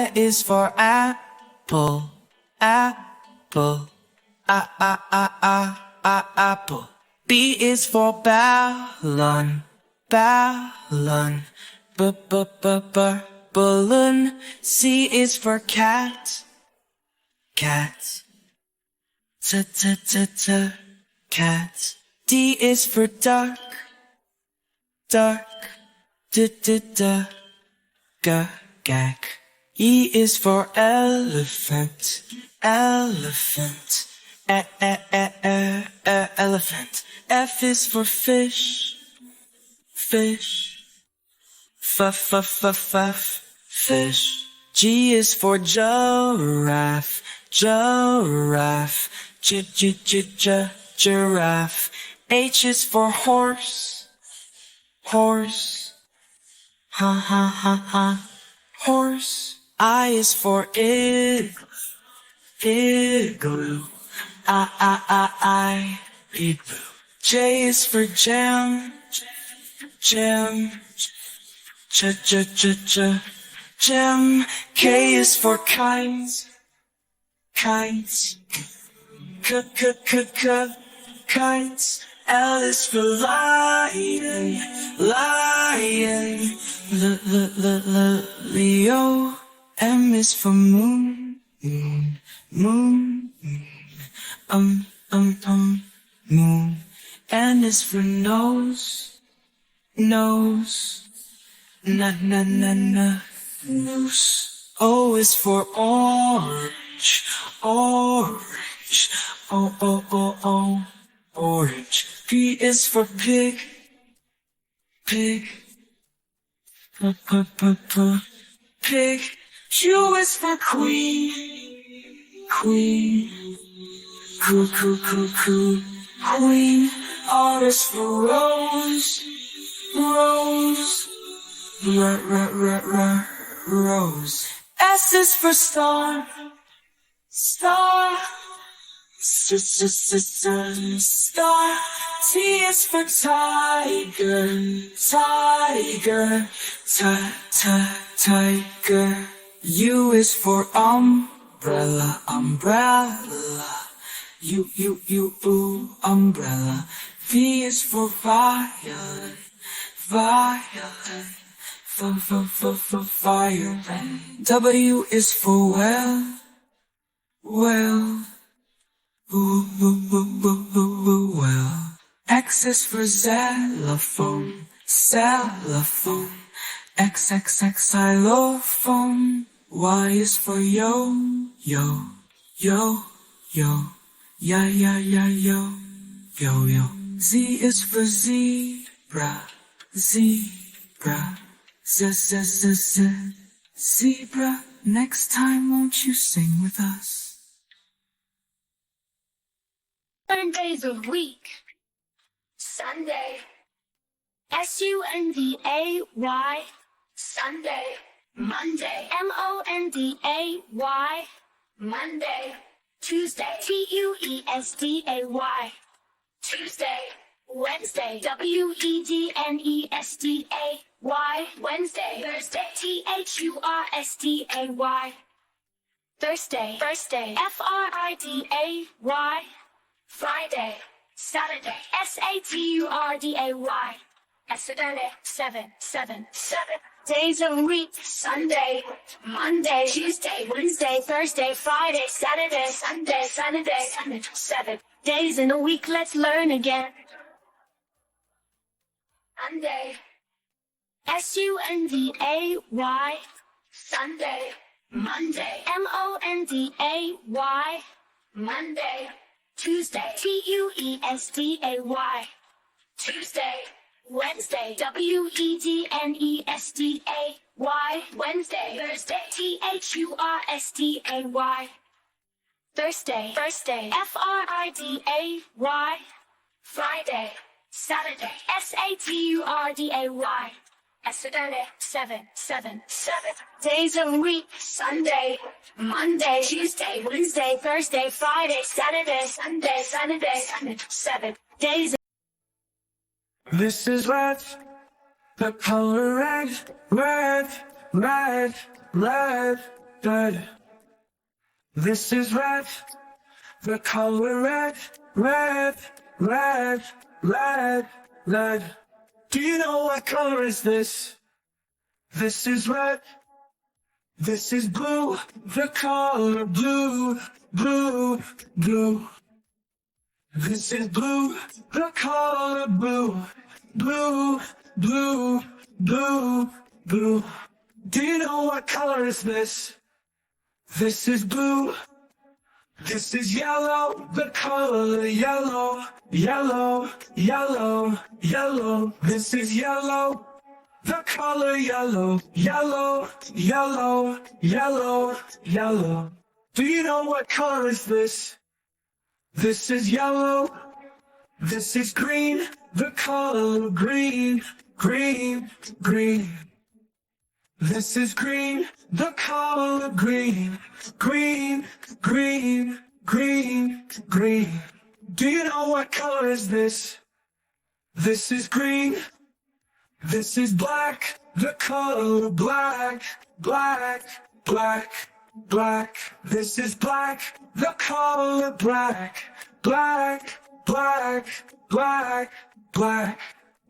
A is for apple, apple. Apple. B is for ballon, ballon. Balloon. C is for cat, cat. Cat. D is for duck, duck. Gag. E is for elephant, elephant. Elephant. F is for fish, fish. Fish. G is for giraffe, giraffe. Giraffe. H is for horse, horse. Horse. I is for igloo. Igloo. J is for jam, jam. Jam. K is for kites, kites. Kites. L is for lion, lion. Leo. M is for moon, moon. Moon. N is for nose, nose. Nose. O is for orange, orange. Orange. P is for pig, pig. Pig. Q is for queen, queen. Queen. R is for rose, rose. Rose. S is for star, star. Star. T is for tiger, tiger. Tiger. U is for umbrella, umbrella. Umbrella. V is for violet, violet. Fire. W is for well, well. Well. X is for xylophone, xylophone. Xylophone. Y is for yo, yo. Yo. Z is for zebra, zebra. Zebra. Next time, won't you sing with us? Learn days of week. Sunday. Sunday. Sunday. Monday. Monday. Monday. Tuesday. Tuesday. Tuesday. Wednesday. Wednesday. Wednesday. Thursday. Thursday. Thursday. Friday. Friday. Saturday. Saturday. Saturday. 7 days of week. Sunday. Monday. Tuesday. Wednesday. Thursday. Friday. Saturday. Sunday. Saturday. 7 days in a week. Let's learn again. Sunday. Sunday. Sunday. Monday. Monday. Monday. Tuesday. Tuesday. Tuesday. Wednesday. Wednesday. Thursday. Thursday. Thursday. Friday. Saturday. Saturday. 7 days of week. Sunday. Monday. Tuesday. Wednesday. Thursday. Friday. Saturday. Sunday. Saturday. 7 days. This is red, the color red, red, red, red. red. This is red, the color red, red, red, red, red. Do you know what color is this? This is red. This is blue, the color blue, blue, blue. This is blue, the color blue, blue, blue, blue, blue. Do you know what color is this? This is blue. This is yellow, the color yellow, yellow, yellow, yellow. This is yellow, the color yellow, yellow, yellow, yellow, yellow. Do you know what color is this? This is yellow. This is green, the color green, green, green. This is green, the color green, green, green, green, green. Do you know what color is this? This is green. This is black, the color black, black, black, black. This is black, the color black, black, black, black, black.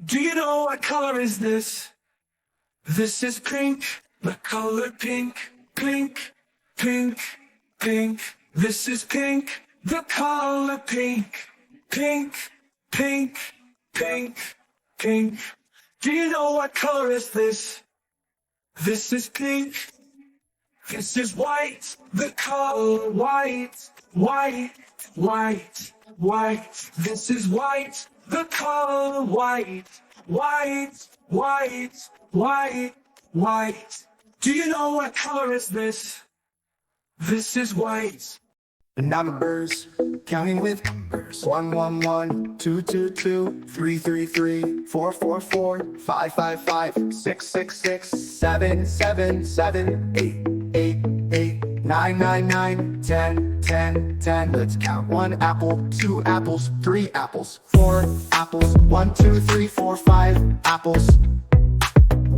Do you know what color is this? This is pink, the color pink, pink, pink, pink. This is pink, the color pink, pink, pink, pink, pink. Do you know what color is this? This is pink. This is white, the color white, white, white, white. This is white, the color white, white, white, white, white. Do you know what color is this? This is white. Numbers, counting with numbers. 1, 1, 1, 2, 2, 2, 3, 3, 3, 4, 4, 4, 5, 5, 5, 6, 6, 6, 7, 7, 7, 8, 8, 8, 9, 9, 9, 10, 10, 10. Let's count. 1 apple, 2 apples, 3 apples, 4 apples, 1, 2, 3, 4, 5 apples.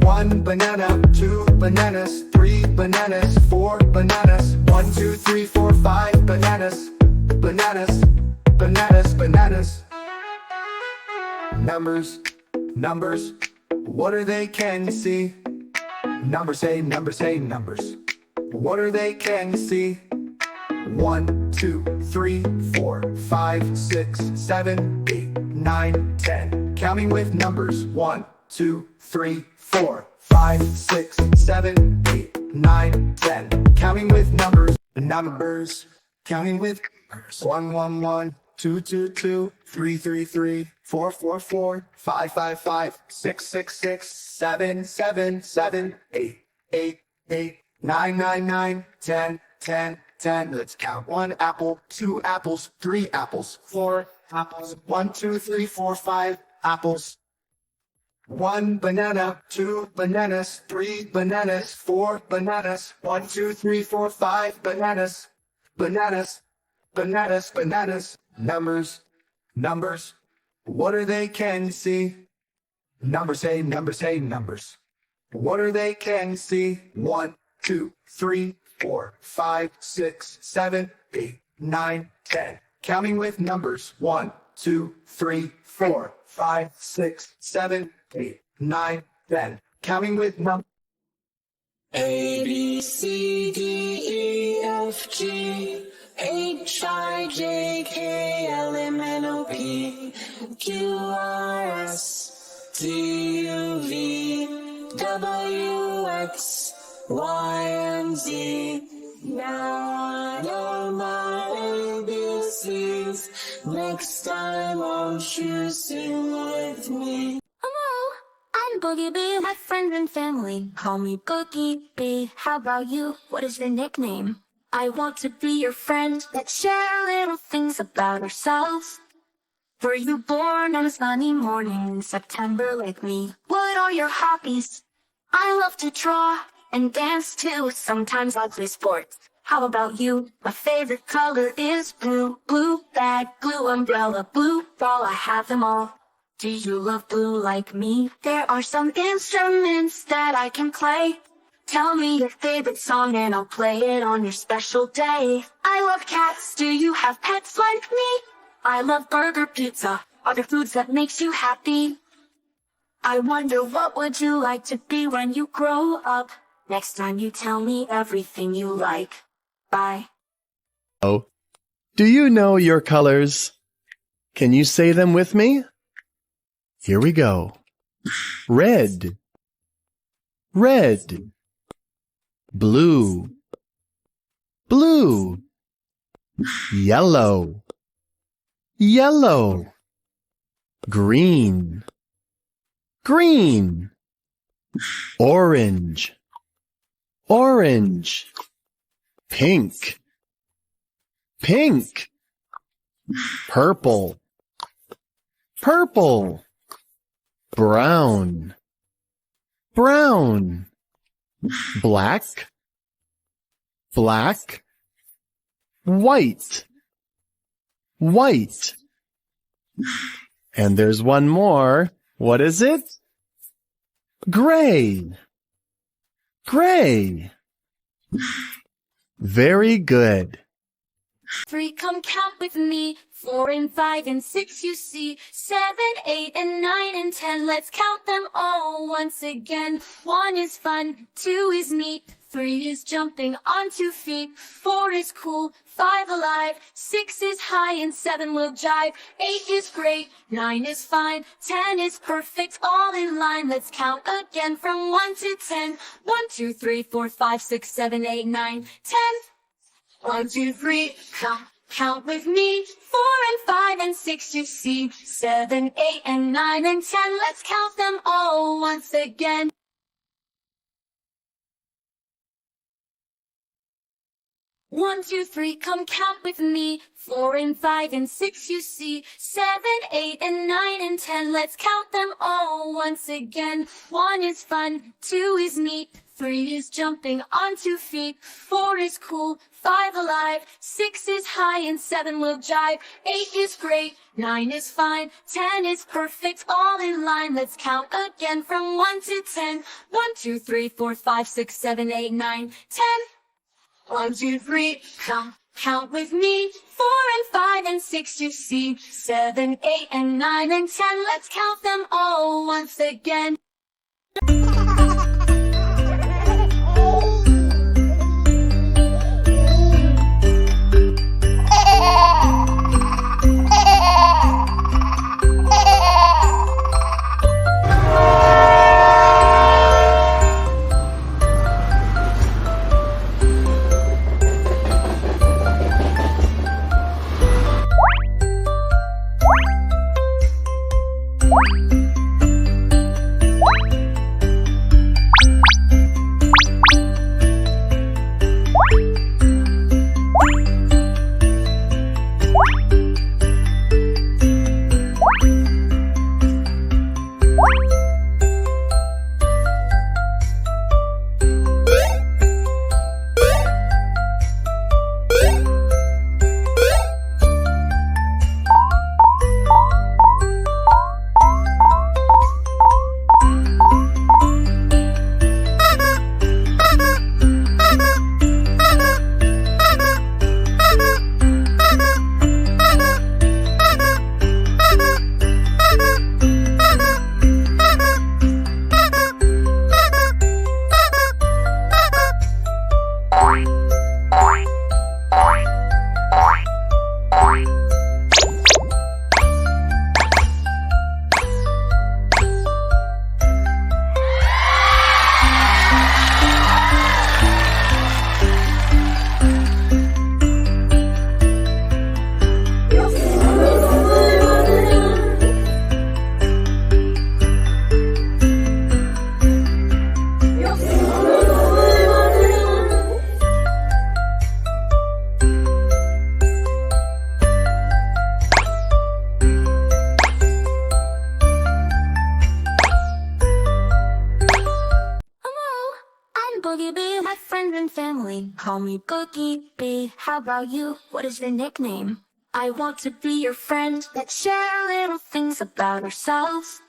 1 banana, 2 bananas, 3 bananas, 4 bananas, 1, 2, 3, 4, 5 bananas, bananas, bananas, bananas. Numbers, numbers, what are they, can you see? Numbers, say numbers, say numbers, what are they, can you see? 1, 2, 3, 4, 5, 6, 7, 8, 9, 10. Counting with numbers. 1, 2, 3, 4, 5, 6, 7, 8, 9, 10. Counting with numbers. Numbers, counting with numbers. 1, 1, 1, 2, 2, 2, 3, 3, 3, 4, 4, 4, 5, 5, 5, 6, 6, 6, 7, 7, 7, 8, 8, 8, 9, 9, 9, 10, 10, 10. Let's count. 1 apple, 2 apples, 3 apples, 4 apples, 1, 2, 3, 4, 5 apples. 1 banana, 2 bananas, 3 bananas, 4 bananas, 1, 2, 3, 4, 5 bananas, bananas, bananas, bananas. Numbers, numbers, what are they, can you see? Numbers, say numbers, say numbers, what are they, can you see? 1, 2, 3, 4, 5, 6, 7, 8, 9, 10. Counting with numbers. 1, 2, 3, 4, 5, 6, 7, 8, 9, 10. Counting with numbers. A, B, C, D, E, F, G, H, I, J, K, L, M, N, O, P, Q, R, S, T, U, V, W, X, Y, and Z. Now I know my ABCs. Next time won't you sing with me? Hello, I'm Boogie B. My friends and family call me Boogie B. How about you? What is your nickname? I want to be your friend. Let's share little things about ourselves. Were you born on a sunny morning in September like me? What are your hobbies? I love to draw and dance too. Sometimes I play sports. How about you? My favorite color is blue. Blue bag, blue umbrella, blue ball. I have them all. Do you love blue like me? There are some instruments that I can play. Tell me your favorite song and I'll play it on your special day. I love cats, do you have pets like me? I love burger, pizza, other foods that makes you happy. I wonder what would you like to be when you grow up? Next time you tell me everything you like. Bye. Oh, do you know your colors? Can you say them with me? Here we go. Red, red, blue, blue, yellow, yellow, green, green, orange, orange, pink, pink, purple, purple, brown, brown, black, black, white, white. And there's one more. What is it? Gray, gray. Very good. 3, come count with me. 4 and 5 and 6 you see. 7, 8 and 9 and 10. Let's count them all once again. 1 is fun, 2 is neat, 3 is jumping on 2 feet, 4 is cool, 5 alive, 6 is high and 7 will jive, 8 is great, 9 is fine, 10 is perfect, all in line. Let's count again from 1 to 10. 1, 2, 3, 4, 5, 6, 7, 8, 9, 10. 1, 2, 3, count with me. 4 and 5 and 6 you see. 7, 8 and 9 and 10. Let's count them all once again. One, two, three, come count with me. 4 and 5 and 6 you see. 7, 8 and 9 and 10. Let's count them all once again. 1 is fun, 2 is neat, 3 is jumping on 2 feet, 4 is cool, 5 alive, 6 is high and 7 will jive, 8 is great, 9 is fine, 10 is perfect, all in line. Let's count again from 1 to 10. 1, 2, 3, 4, 5, 6, 7, 8, 9, 10. 1, 2, 3, count with me. 4 and 5 and 6 you see. 7, 8 and 9 and 10. Let's count them all once again. Boogie Bee, my friends and family call me Boogie Bee. How about you? What is your nickname? I want to be your friend. Let's share little things about ourselves.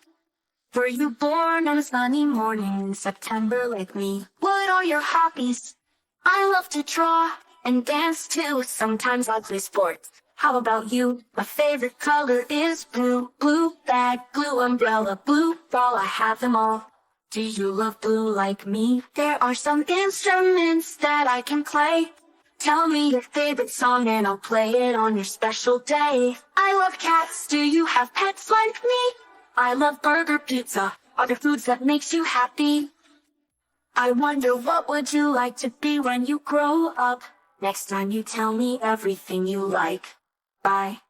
Were you born on a sunny morning in September like me? What are your hobbies? I love to draw and dance too. Sometimes I play sports. How about you? My favorite color is blue. Blue bag, blue umbrella, blue ball. I have them all. Do you love blue like me? There are some instruments that I can play. Tell me your favorite song and I'll play it on your special day. I love cats. Do you have pets like me? I love burger, pizza. Are there foods that makes you happy? I wonder what would you like to be when you grow up? Next time you tell me everything you like. Bye.